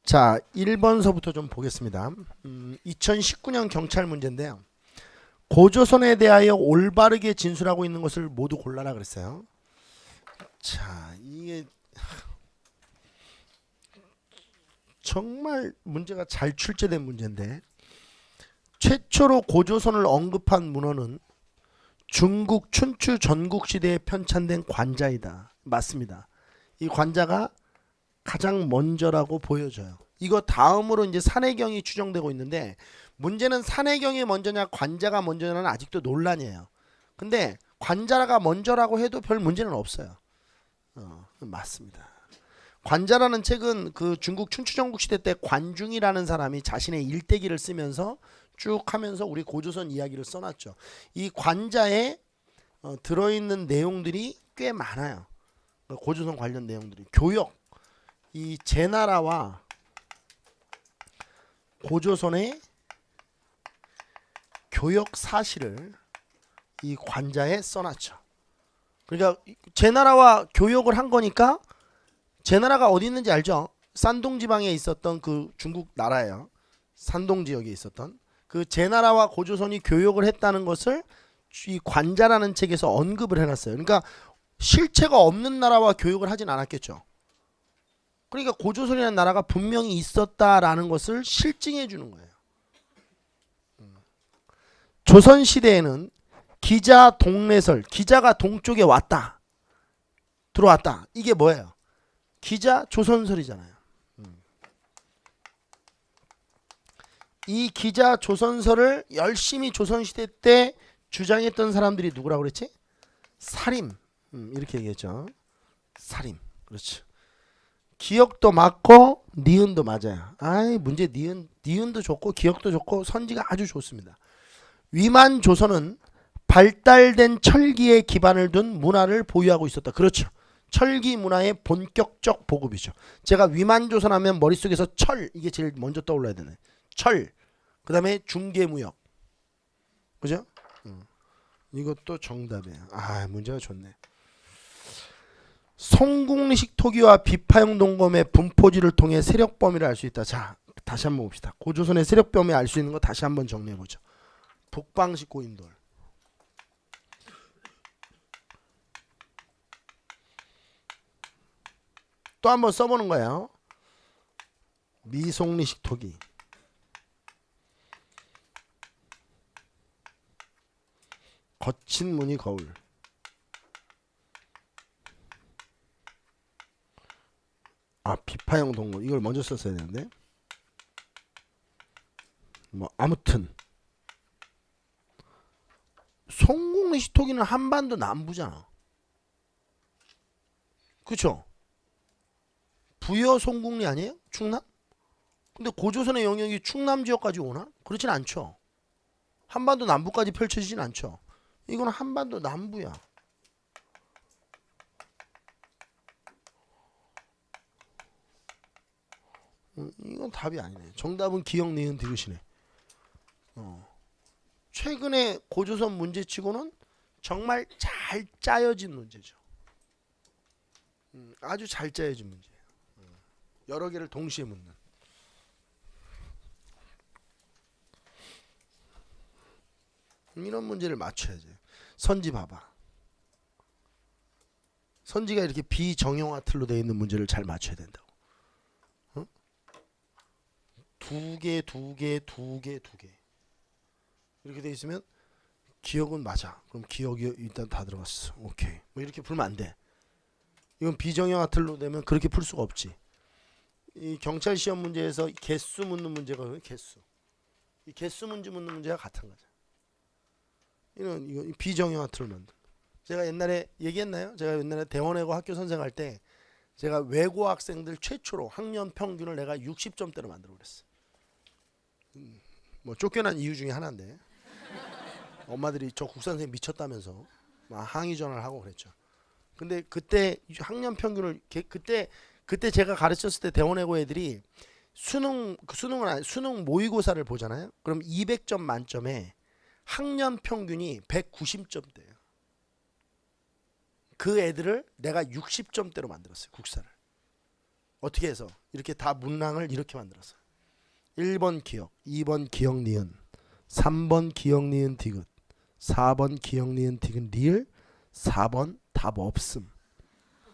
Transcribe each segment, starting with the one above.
자, 1번서부터 좀 보겠습니다. 2019년 경찰 문제인데요. 고조선에 대하여 올바르게 진술하고 있는 것을 모두 골라라 그랬어요. 자, 이게 정말 문제가 잘 출제된 문제인데, 최초로 고조선을 언급한 문헌은 중국 춘추 전국시대에 편찬된 관자이다. 맞습니다. 이 관자가 가장 먼저라고 보여져요. 이거 다음으로 이제 산해경이 추정되고 있는데, 문제는 산해경이 먼저냐 관자가 먼저냐는 아직도 논란이에요. 근데 관자가 먼저라고 해도 별 문제는 없어요. 맞습니다. 관자라는 책은 그 중국 춘추전국 시대 때 관중이라는 사람이 자신의 일대기를 쓰면서 쭉 하면서 우리 고조선 이야기를 써놨죠. 이 관자에 들어있는 내용들이 꽤 많아요. 고조선 관련 내용들이 교역, 이 제나라와 고조선의 교역 사실을 이 관자에 써놨죠. 그러니까 제나라와 교역을 한 거니까, 제나라가 어디 있는지 알죠? 산동 지방에 있었던 그 중국 나라예요. 산동 지역에 있었던 그 제나라와 고조선이 교역을 했다는 것을 이 관자라는 책에서 언급을 해놨어요. 그러니까 실체가 없는 나라와 교역을 하진 않았겠죠. 그러니까 고조선이라는 나라가 분명히 있었다라는 것을 실증해 주는 거예요. 조선시대에는 기자 동래설, 기자가 동쪽에 왔다, 들어왔다. 이게 뭐예요? 기자 조선설이잖아요. 이 기자 조선설을 열심히 조선시대 때 주장했던 사람들이 누구라고 그랬지? 사림. 이렇게 얘기했죠. 사림. 그렇죠. 기억도 맞고 니은도 맞아요. 아이, 문제 니은도 좋고 기억도 좋고 선지가 아주 좋습니다. 위만 조선은 발달된 철기에 기반을 둔 문화를 보유하고 있었다. 그렇죠. 철기 문화의 본격적 보급이죠. 제가 위만 조선 하면 머릿속에서 철, 이게 제일 먼저 떠올라야 되네. 철. 그 다음에 중개무역. 그죠? 이것도 정답이에요. 아, 문제가 좋네. 송궁리식 토기와 비파형 동검의 분포지를 통해 세력 범위를 알 수 있다. 자, 다시 한번 봅시다. 고조선의 세력 범위 알 수 있는 거 다시 한번 정리해 보죠. 북방식 고인돌, 또 한번 써보는 거예요. 미송리식 토기, 거친 무늬 거울, 비파형 동굴. 이걸 먼저 썼어야 되는데, 뭐 아무튼 송궁리식 토기는 한반도 남부잖아. 그쵸? 부여 송궁리 아니에요? 충남? 근데 고조선의 영역이 충남 지역까지 오나? 그렇진 않죠. 한반도 남부까지 펼쳐지진 않죠. 이건 한반도 남부야. 이건 답이 아니네. 정답은 기억 니은 디귿이네. 최근에 고조선 문제치고는 정말 잘 짜여진 문제죠. 아주 잘 짜여진 문제예요. 여러 개를 동시에 묻는. 이런 문제를 맞춰야지. 선지 봐봐. 선지가 이렇게 비정형화 틀로 되어 있는 문제를 잘 맞춰야 된다고. 두 개, 두 개, 두 개, 두 개. 이렇게 돼 있으면 기억은 맞아. 그럼 기억이 일단 다 들어갔어. 오케이. 뭐 이렇게 풀면 안 돼. 이건 비정형화 틀로 되면 그렇게 풀 수가 없지. 이 경찰 시험 문제에서 개수 묻는 문제가 개수. 이 개수 문제 묻는 문제가 같은 거죠. 이거 비정형화 틀로 만든. 제가 옛날에 얘기했나요? 제가 옛날에 대원외고 학교 선생할 때 제가 외고 학생들 최초로 학년 평균을 내가 60점대로 만들어 그랬어. 뭐 쫓겨난 이유 중에 하나인데, 엄마들이 저 국선생님 미쳤다면서 막 항의 전화를 하고 그랬죠. 근데 그때 학년 평균을 그때 제가 가르쳤을 때 대원외고 애들이 수능 모의고사를 보잖아요. 그럼 200점 만점에 학년 평균이 190점대예요. 그 애들을 내가 60점대로 만들었어요. 국사를. 어떻게 해서 이렇게 다 문항을 이렇게 만들었어. 1번 기억, 2번 기억 니은, 3번 기억 니은 디귿, 4번 기억 니은 디귿 리을, 4번 답 없음,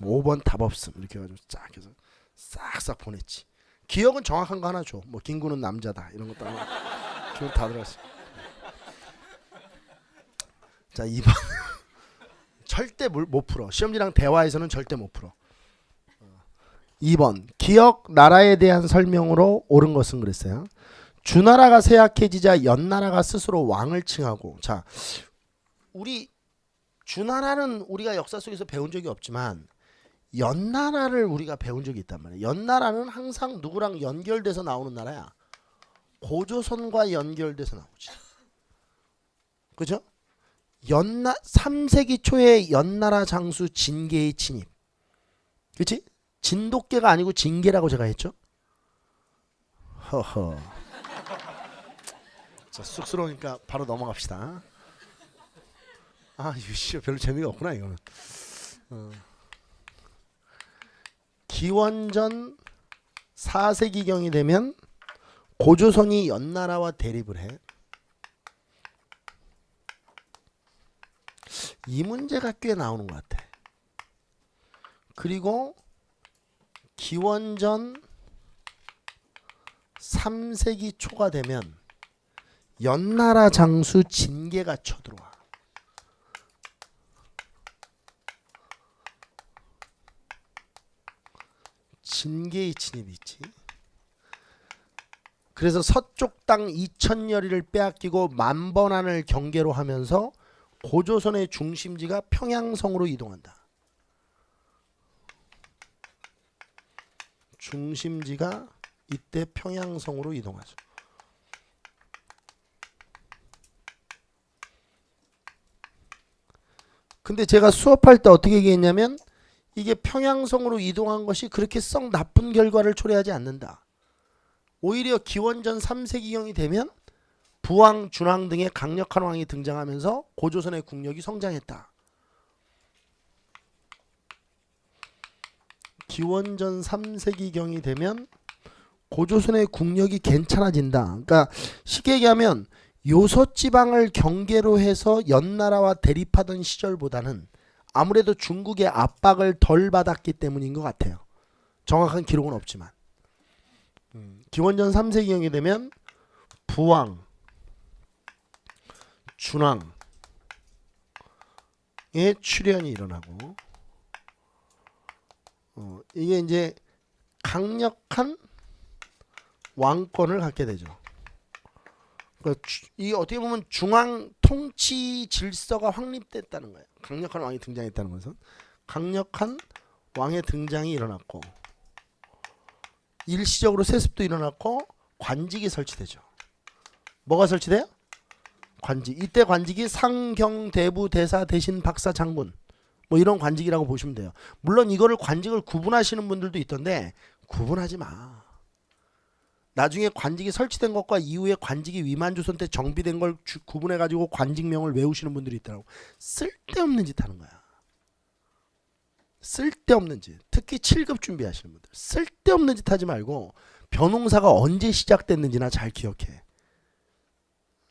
5번 답 없음 이렇게 해가지고 쫙 해서 싹싹 보냈지. 기억은 정확한 거 하나 줘. 뭐 김구는 남자다 이런 것도 하나. 기억 다 들어갔어. 자 2번 절대 못 풀어. 시험지랑 대화에서는 절대 못 풀어. 2번 기억 나라에 대한 설명으로 옳은 것은 그랬어요. 주나라가 쇠약해지자 연나라가 스스로 왕을 칭하고. 자 우리 주나라는 우리가 역사 속에서 배운 적이 없지만 연나라를 우리가 배운 적이 있단 말이야. 연나라는 항상 누구랑 연결돼서 나오는 나라야. 고조선과 연결돼서 나오지. 그죠? 3세기 초에 연나라 장수 진계의 침입. 그치? 진돗개가 아니고 진계라고 제가 했죠? 허허. 자, 쑥스러우니까 바로 넘어갑시다. 아, 이거 별로 재미가 없구나 이거는. 기원전 4세기경이 되면 고조선이 연나라와 대립을 해. 이 문제가 꽤 나오는 것 같아. 그리고 기원전 3세기 초가 되면 연나라 장수 진계가 쳐들어와. 진계의 침입이 있지. 그래서 서쪽 땅 2000여리를 빼앗기고 만번안을 경계로 하면서 고조선의 중심지가 평양성으로 이동한다. 중심지가 이때 평양성으로 이동하죠. 근데 제가 수업할 때 어떻게 얘기했냐면 이게 평양성으로 이동한 것이 그렇게 썩 나쁜 결과를 초래하지 않는다. 오히려 기원전 3세기경이 되면 부왕, 준왕 등의 강력한 왕이 등장하면서 고조선의 국력이 성장했다. 기원전 3세기경이 되면 고조선의 국력이 괜찮아진다. 그러니까 쉽게 얘기하면 요서지방을 경계로 해서 연나라와 대립하던 시절보다는 아무래도 중국의 압박을 덜 받았기 때문인 것 같아요. 정확한 기록은 없지만 기원전 3세기경이 되면 부왕, 준왕의 출현이 일어나고 이게 이제 강력한 왕권을 갖게 되죠. 그러니까 이 어떻게 보면 중앙 통치 질서가 확립됐다는 거예요. 강력한 왕이 등장했다는 것은 강력한 왕의 등장이 일어났고 일시적으로 세습도 일어났고 관직이 설치되죠. 뭐가 설치돼요? 관직. 이때 관직이 상경대부 대사 대신 박사 장군 뭐 이런 관직이라고 보시면 돼요. 물론 이거를 관직을 구분하시는 분들도 있던데 구분하지 마. 나중에 관직이 설치된 것과 이후에 관직이 위만조선 때 정비된 걸 구분해가지고 관직명을 외우시는 분들이 있더라고. 쓸데없는 짓 하는 거야. 쓸데없는 짓. 특히 7급 준비하시는 분들. 쓸데없는 짓 하지 말고 벼농사가 언제 시작됐는지나 잘 기억해.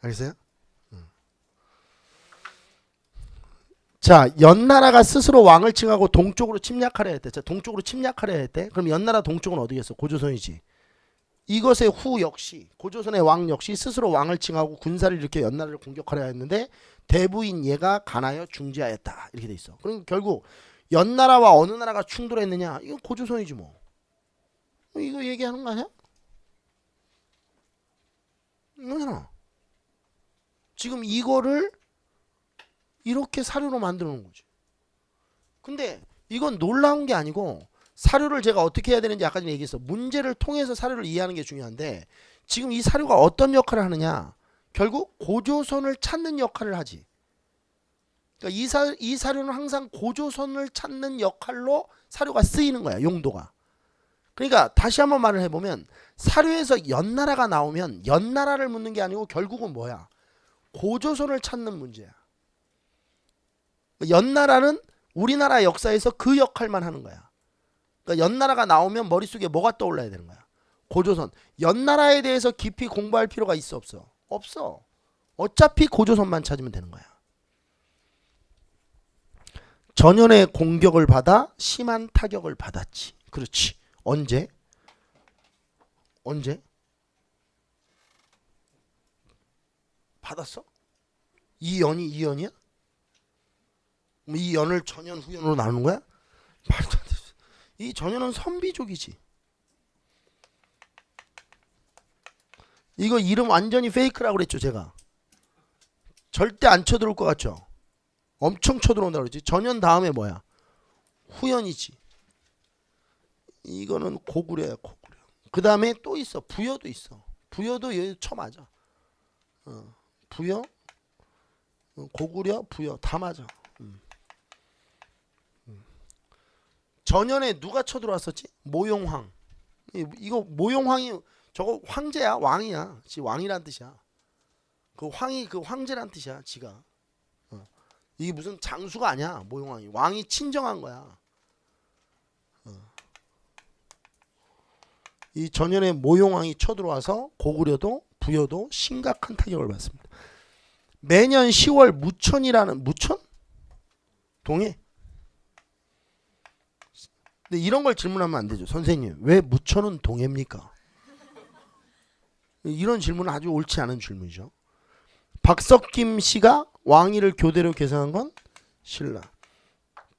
알겠어요? 자, 연나라가 스스로 왕을 칭하고 동쪽으로 침략하려 했대. 자, 동쪽으로 침략하려 했대. 그럼 연나라 동쪽은 어디겠어? 고조선이지. 이것의 후 역시 고조선의 왕 역시 스스로 왕을 칭하고 군사를 일으켜 연나라를 공격하려 했는데 대부인 얘가 간하여 중지하였다. 이렇게 돼 있어. 그럼 결국 연나라와 어느 나라가 충돌했느냐? 이건 고조선이지 뭐. 이거 얘기하는 거 아니야? 이거잖아. 지금 이거를 이렇게 사료로 만들어 놓은 거지. 근데 이건 놀라운 게 아니고 사료를 제가 어떻게 해야 되는지 아까 전에 얘기했어. 문제를 통해서 사료를 이해하는 게 중요한데 지금 이 사료가 어떤 역할을 하느냐. 결국 고조선을 찾는 역할을 하지. 그러니까 이 사료는 항상 고조선을 찾는 역할로 사료가 쓰이는 거야. 용도가. 그러니까 다시 한번 말을 해보면 사료에서 연나라가 나오면 연나라를 묻는 게 아니고 결국은 뭐야. 고조선을 찾는 문제야. 연나라는 우리나라 역사에서 그 역할만 하는 거야. 그러니까 연나라가 나오면 머릿속에 뭐가 떠올라야 되는 거야? 고조선. 연나라에 대해서 깊이 공부할 필요가 있어 없어? 없어. 어차피 고조선만 찾으면 되는 거야. 전연의 공격을 받아 심한 타격을 받았지. 그렇지. 언제? 언제? 받았어? 이 연이야? 이 연을 전연 후연으로 나누는 거야? 말도 안 돼. 이 전연은 선비족이지. 이거 이름 완전히 페이크라고 그랬죠 제가. 절대 안 쳐들어올 것 같죠? 엄청 쳐들어온다고 그랬지. 전연 다음에 뭐야? 후연이지. 이거는 고구려야 고구려. 그 다음에 또 있어. 부여도 있어. 부여도 여기 쳐맞아. 부여, 고구려, 부여 다 맞아. 전연에 누가 쳐들어왔었지? 모용황. 이거 모용황이 저거 황제야, 왕이야. 지 왕이란 뜻이야. 그 황이 그 황제란 뜻이야, 지가. 이게 무슨 장수가 아니야, 모용황이. 왕이 친정한 거야. 이 전연에 모용왕이 쳐들어와서 고구려도 부여도 심각한 타격을 받습니다. 매년 10월 무천이라는 무천? 동해? 근데 이런 걸 질문하면 안 되죠. 선생님, 왜 무천은 동해입니까? 이런 질문은 아주 옳지 않은 질문이죠. 박석김 씨가 왕위를 교대로 계승한 건 신라.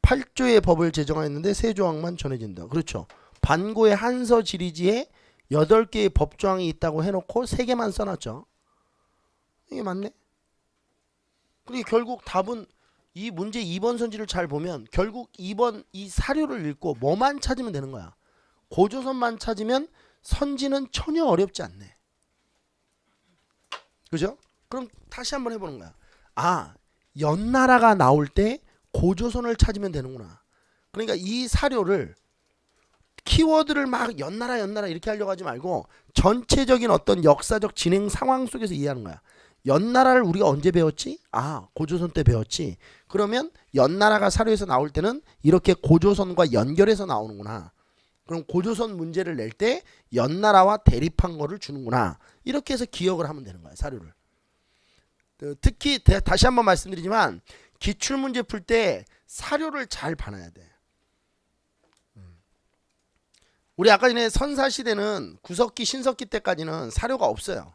8조의 법을 제정하였는데 3조항만 전해진다. 그렇죠. 반고의 한서 지리지에 8개의 법조항이 있다고 해놓고 3개만 써놨죠. 이게 맞네. 그리고 결국 답은 이 문제 2번 선지를 잘 보면 결국 2번 이 사료를 읽고 뭐만 찾으면 되는 거야. 고조선만 찾으면 선지는 전혀 어렵지 않네. 그죠? 그럼 다시 한번 해보는 거야. 아, 연나라가 나올 때 고조선을 찾으면 되는구나. 그러니까 이 사료를 키워드를 막 연나라 이렇게 하려고 하지 말고 전체적인 어떤 역사적 진행 상황 속에서 이해하는 거야. 연나라를 우리가 언제 배웠지? 아, 고조선 때 배웠지. 그러면 연나라가 사료에서 나올 때는 이렇게 고조선과 연결해서 나오는구나. 그럼 고조선 문제를 낼 때 연나라와 대립한 거를 주는구나. 이렇게 해서 기억을 하면 되는 거야, 사료를. 특히 다시 한번 말씀드리지만 기출문제 풀 때 사료를 잘 봐놔야 돼. 우리 아까 전에 선사시대는 구석기 신석기 때까지는 사료가 없어요.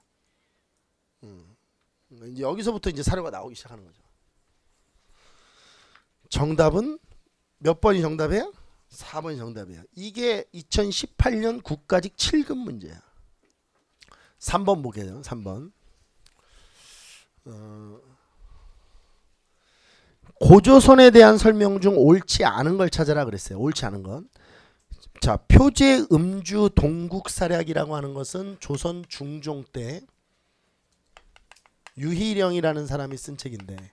이제 여기서부터 이제 사료가 나오기 시작하는 거죠. 정답은 몇 번이 정답이에요? 4번이 정답이에요. 이게 2018년 국가직 7급 문제야. 3번 보게요. 3번. 고조선에 대한 설명 중 옳지 않은 걸 찾아라 그랬어요. 옳지 않은 건. 자, 표제 음주 동국사략이라고 하는 것은 조선 중종 때 유희령이라는 사람이 쓴 책인데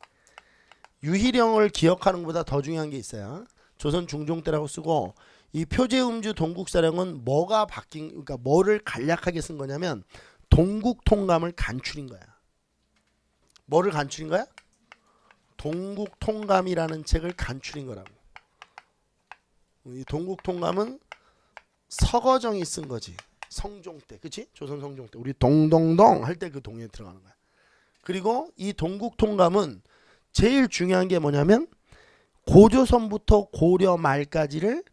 유희령을 기억하는 것보다 더 중요한 게 있어요. 조선 중종 때라고 쓰고 이 표제 음주 동국사략은 뭐가 바뀐 그러니까 뭐를 간략하게 쓴 거냐면 동국통감을 간추린 거야. 뭐를 간추린 거야? 동국통감이라는 책을 간추린 거라고. 이 동국통감은 서거정이 쓴 거지. 성종 때, 그치? 조선 성종 때 우리 동동동 할 때 그 동에 들어가는 거야. 그리고 이 동국통감은 제일 중요한 게 뭐냐면 고조선부터 고려 말까지를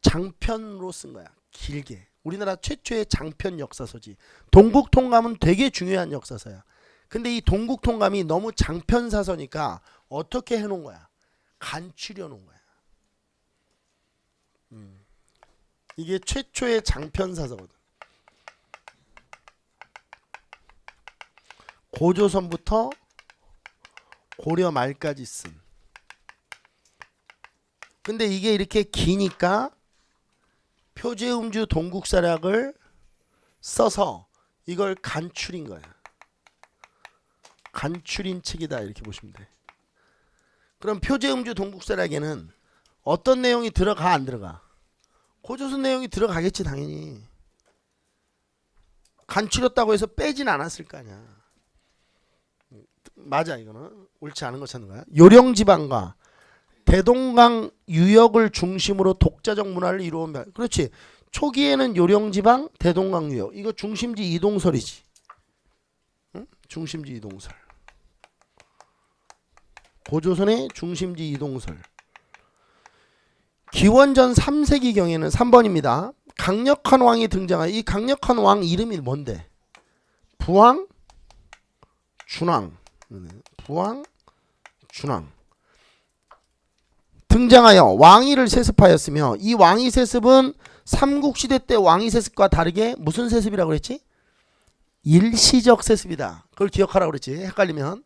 장편으로 쓴 거야. 길게. 우리나라 최초의 장편 역사서지. 동국통감은 되게 중요한 역사서야. 근데 이 동국통감이 너무 장편사서니까 어떻게 해놓은 거야? 간추려 놓은 거야. 이게 최초의 장편사서거든. 고조선부터 고려 말까지 쓴. 근데 이게 이렇게 기니까 표제음주 동국사략을 써서 이걸 간추린 거야. 간추린 책이다 이렇게 보시면 돼. 그럼 표제음주 동국사략에는 어떤 내용이 들어가 안 들어가? 고조선 내용이 들어가겠지 당연히. 간추렸다고 해서 빼진 않았을 거 아니야. 맞아 이거는. 옳지 않은 거 찾는 거야. 요령지방과 대동강 유역을 중심으로 독자적 문화를 이루온 별. 그렇지. 초기에는 요령지방, 대동강 유역. 이거 중심지 이동설이지. 응? 중심지 이동설. 고조선의 중심지 이동설. 기원전 3세기경에는 3번입니다. 강력한 왕이 등장하여 이 강력한 왕 이름이 뭔데? 부왕, 준왕. 부왕, 준왕. 등장하여 왕위를 세습하였으며 이 왕위 세습은 삼국시대 때 왕위 세습과 다르게 무슨 세습이라고 그랬지? 일시적 세습이다. 그걸 기억하라고 그랬지. 헷갈리면.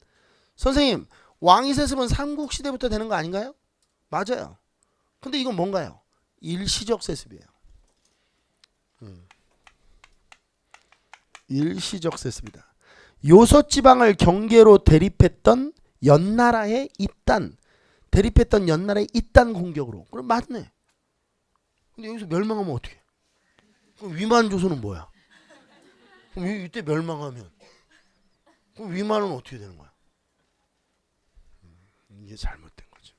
선생님, 왕위 세습은 삼국시대부터 되는 거 아닌가요? 맞아요. 근데 이건 뭔가요? 일시적 세습이에요. 일시적 세습이다. 요서지방을 경계로 대립했던 연나라의 이딴 대립했던 연나라의 이딴 공격으로. 그럼 맞네. 근데 여기서 멸망하면 어떻게? 그럼 위만조선은 뭐야? 그럼 이때 멸망하면 그럼 위만은 어떻게 되는 거야? 이게 잘못된 거죠.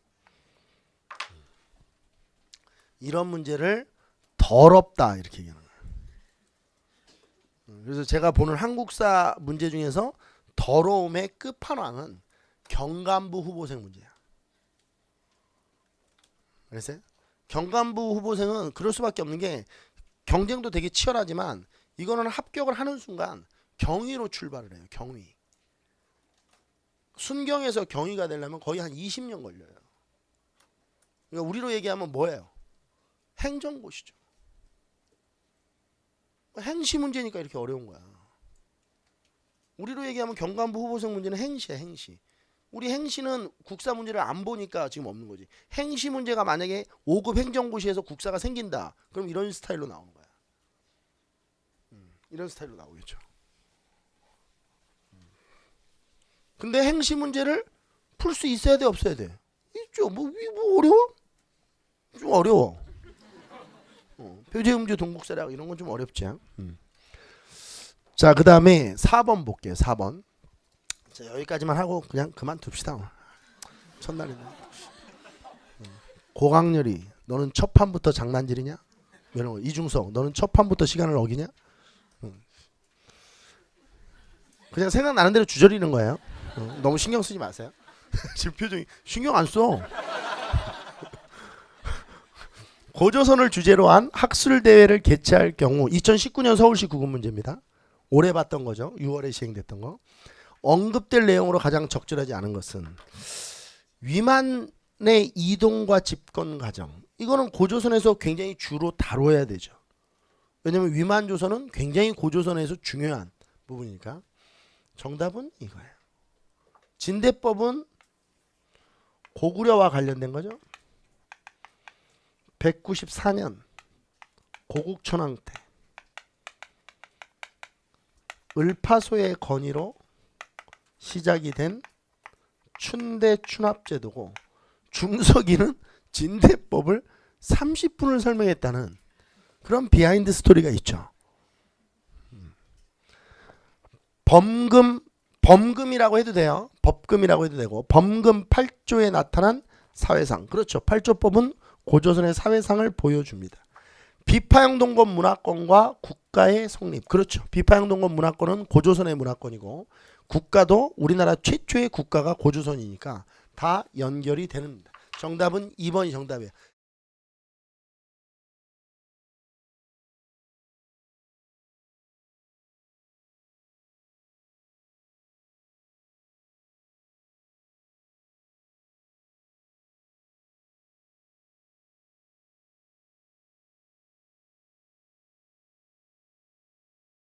이런 문제를 더럽다 이렇게 얘기하는 거예요. 그래서 제가 보는 한국사 문제 중에서 더러움의 끝판왕은 경간부 후보생 문제야. 그래서 경간부 후보생은 그럴 수밖에 없는 게 경쟁도 되게 치열하지만 이거는 합격을 하는 순간 경위로 출발을 해요. 경위. 순경에서 경위가 되려면 거의 한 20년 걸려요. 그러니까 우리로 얘기하면 뭐예요? 행정고시죠. 행시 문제니까 이렇게 어려운 거야. 우리로 얘기하면 경간부 후보생 문제는 행시야, 행시. 우리 행시는 국사 문제를 안 보니까 지금 없는 거지. 행시 문제가 만약에 5급 행정고시에서 국사가 생긴다. 그럼 이런 스타일로 나오는 거야. 이런 스타일로 나오겠죠. 근데 행시 문제를 풀 수 있어야 돼, 없어야 돼? 있죠. 뭐 어려워? 좀 어려워. 표제음주 동국사락 이런 건 좀 어렵지. 자, 그 다음에 4번 볼게요. 4번. 자, 여기까지만 하고 그냥 그만둡시다. 첫날인데. 고강렬이 너는 첫 판부터 장난질이냐? 이런 거. 이중석 너는 첫 판부터 시간을 어기냐? 그냥 생각나는 대로 주저리는 거예요. 너무 신경 쓰지 마세요. 지금 표정이 신경 안 써. 고조선을 주제로 한 학술대회를 개최할 경우 2019년 서울시 구급 문제입니다. 올해 봤던 거죠. 6월에 시행됐던 거. 언급될 내용으로 가장 적절하지 않은 것은 위만의 이동과 집권 과정. 이거는 고조선에서 굉장히 주로 다뤄야 되죠. 왜냐하면 위만조선은 굉장히 고조선에서 중요한 부분이니까. 정답은 이거예요. 진대법은 고구려와 관련된 거죠. 194년 고국천왕 때 을파소의 건의로 시작이 된 춘대 춘합제도고 중석이는 진대법을 30분을 설명했다는 그런 비하인드 스토리가 있죠. 범금이라고 해도 돼요. 법금이라고 해도 되고 범금 8조에 나타난 사회상. 그렇죠. 8조법은 고조선의 사회상을 보여줍니다. 비파형동건 문화권과 국가의 성립. 그렇죠. 비파형동건 문화권은 고조선의 문화권이고 국가도 우리나라 최초의 국가가 고조선이니까 다 연결이 되는. 정답은 2번이 정답이에요.